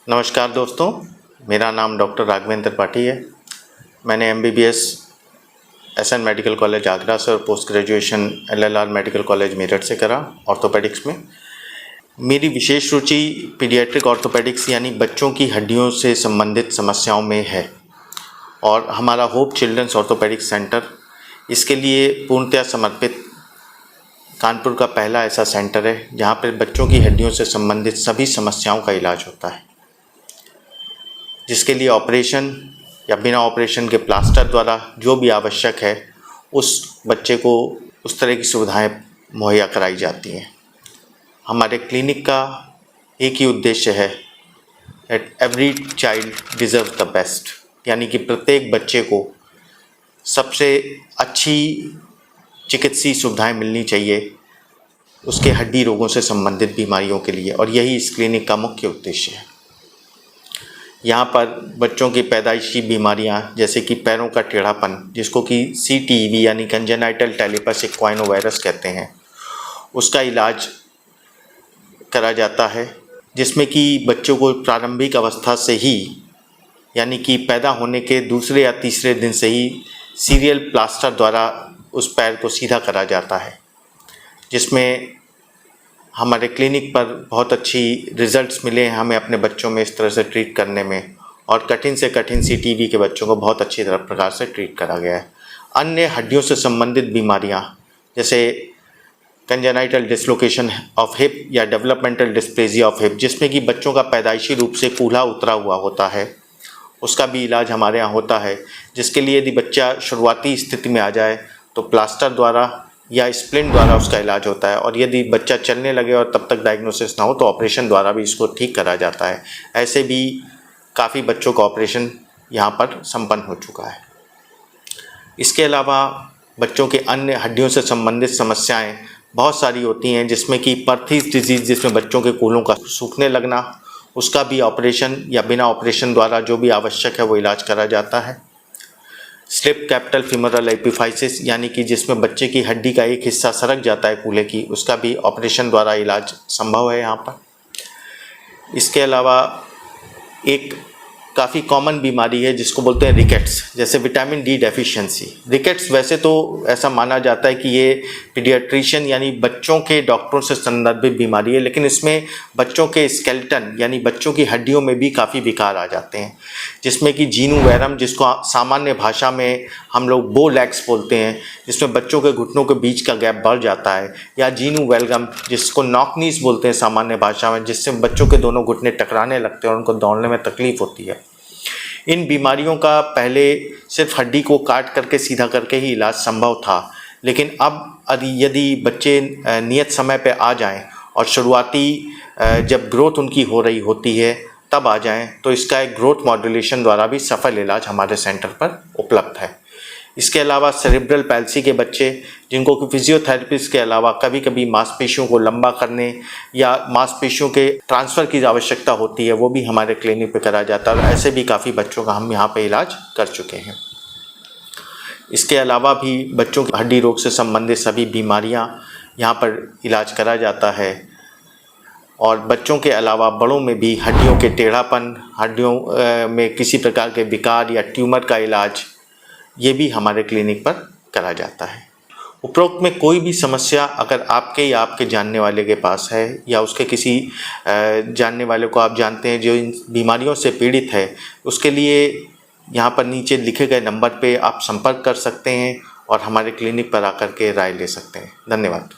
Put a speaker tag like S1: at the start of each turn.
S1: नमस्कार दोस्तों, मेरा नाम डॉक्टर राघवेंद्र त्रिपाठी है। मैंने MBBS SN medical college Agra से और post graduation LLR medical college Meerut से करा ऑर्थोपेडिक्स में। मेरी विशेष रुचि पीडियाट्रिक ऑर्थोपेडिक्स यानी बच्चों की हड्डियों से संबंधित समस्याओं में है और हमारा होप चिल्ड्रंस ऑर्थोपेडिक्स सेंटर इसके लिए पूर्णतः समर्पित कानपुर का पहला ऐसा सेंटर है जहाँ पर बच्चों की हड्डियों से संबंधित सभी समस्याओं का इलाज होता है, जिसके लिए ऑपरेशन या बिना ऑपरेशन के प्लास्टर द्वारा जो भी आवश्यक है उस बच्चे को उस तरह की सुविधाएं मुहैया कराई जाती हैं। हमारे क्लिनिक का एक ही उद्देश्य है that every child deserve the best, यानी कि प्रत्येक बच्चे को सबसे अच्छी चिकित्सीय सुविधाएं मिलनी चाहिए उसके हड्डी रोगों से संबंधित बीमारियों के लिए, और यही इस क्लिनिक का मुख्य उद्देश्य है। यहाँ पर बच्चों की पैदाइशी बीमारियाँ जैसे कि पैरों का टेढ़ापन, जिसको कि CTEV यानी कंजेनाइटल टेलिपस इक्वाइनोवायरस कहते हैं, उसका इलाज करा जाता है, जिसमें कि बच्चों को प्रारंभिक अवस्था से ही यानी कि पैदा होने के दूसरे या तीसरे दिन से ही सीरियल प्लास्टर द्वारा उस पैर को सीधा करा जाता है, जिसमें हमारे क्लिनिक पर बहुत अच्छी रिज़ल्ट्स मिले हैं हमें अपने बच्चों में इस तरह से ट्रीट करने में, और कठिन से कठिन CTEV के बच्चों को बहुत अच्छी प्रकार से ट्रीट करा गया है। अन्य हड्डियों से संबंधित बीमारियां जैसे कंजेनाइटल डिसलोकेशन ऑफ हिप या डेवलपमेंटल डिस्प्लेजिया ऑफ हिप, जिसमें कि बच्चों का पैदाइशी रूप से कूल्हा उतरा हुआ होता है, उसका भी इलाज हमारे यहाँ होता है, जिसके लिए यदि बच्चा शुरुआती स्थिति में आ जाए तो प्लास्टर द्वारा या स्प्लिंट द्वारा उसका इलाज होता है, और यदि बच्चा चलने लगे और तब तक डायग्नोसिस ना हो तो ऑपरेशन द्वारा भी इसको ठीक करा जाता है। ऐसे भी काफ़ी बच्चों का ऑपरेशन यहाँ पर संपन्न हो चुका है। इसके अलावा बच्चों के अन्य हड्डियों से संबंधित समस्याएं बहुत सारी होती हैं, जिसमें कि पर्थीस डिजीज़, जिसमें बच्चों के कूलों का सूखने लगना, उसका भी ऑपरेशन या बिना ऑपरेशन द्वारा जो भी आवश्यक है वो इलाज करा जाता है। स्लिप कैपिटल फीमोरल एपिफाइसिस यानी कि जिसमें बच्चे की हड्डी का एक हिस्सा सरक जाता है कूल्हे की, उसका भी ऑपरेशन द्वारा इलाज संभव है यहाँ पर। इसके अलावा एक काफ़ी कॉमन बीमारी है जिसको बोलते हैं रिकेट्स, जैसे विटामिन D डेफिशिएंसी। रिकेट्स वैसे तो ऐसा माना जाता है कि ये पीडियाट्रिशियन यानी बच्चों के डॉक्टरों से संदर्भित बीमारी है, लेकिन इसमें बच्चों के स्केलेटन यानी बच्चों की हड्डियों में भी काफ़ी विकार आ जाते हैं, जिसमें कि जीनू वैरम, जिसको सामान्य भाषा में हम लोग बो लेग्स बोलते हैं, जिसमें बच्चों के घुटनों के बीच का गैप बढ़ जाता है, या जीनू वेलगम जिसको नॉकनीस बोलते हैं सामान्य भाषा में, जिससे बच्चों के दोनों घुटने टकराने लगते हैं और उनको दौड़ने में तकलीफ होती है। इन बीमारियों का पहले सिर्फ हड्डी को काट करके सीधा करके ही इलाज संभव था, लेकिन अब यदि बच्चे नियत समय पे आ जाएं और शुरुआती जब ग्रोथ उनकी हो रही होती है तब आ जाएं तो इसका एक ग्रोथ मॉड्यूलेशन द्वारा भी सफल इलाज हमारे सेंटर पर उपलब्ध है। इसके अलावा सेरेब्रल पैल्सी के बच्चे जिनको कि फिजियोथेरेपिस्ट के अलावा कभी कभी मांसपेशियों को लंबा करने या मांसपेशियों के ट्रांसफ़र की आवश्यकता होती है, वो भी हमारे क्लिनिक पे करा जाता है, और ऐसे भी काफ़ी बच्चों का हम यहाँ पे इलाज कर चुके हैं। इसके अलावा भी बच्चों की हड्डी रोग से संबंधित सभी बीमारियाँ यहाँ पर इलाज करा जाता है, और बच्चों के अलावा बड़ों में भी हड्डियों के टेढ़ापन, हड्डियों में किसी प्रकार के विकार या ट्यूमर का इलाज ये भी हमारे क्लिनिक पर करा जाता है। उपरोक्त में कोई भी समस्या अगर आपके या आपके जानने वाले के पास है या उसके किसी जानने वाले को आप जानते हैं जो इन बीमारियों से पीड़ित है, उसके लिए यहाँ पर नीचे लिखे गए नंबर पे आप संपर्क कर सकते हैं और हमारे क्लिनिक पर आकर के राय ले सकते हैं। धन्यवाद।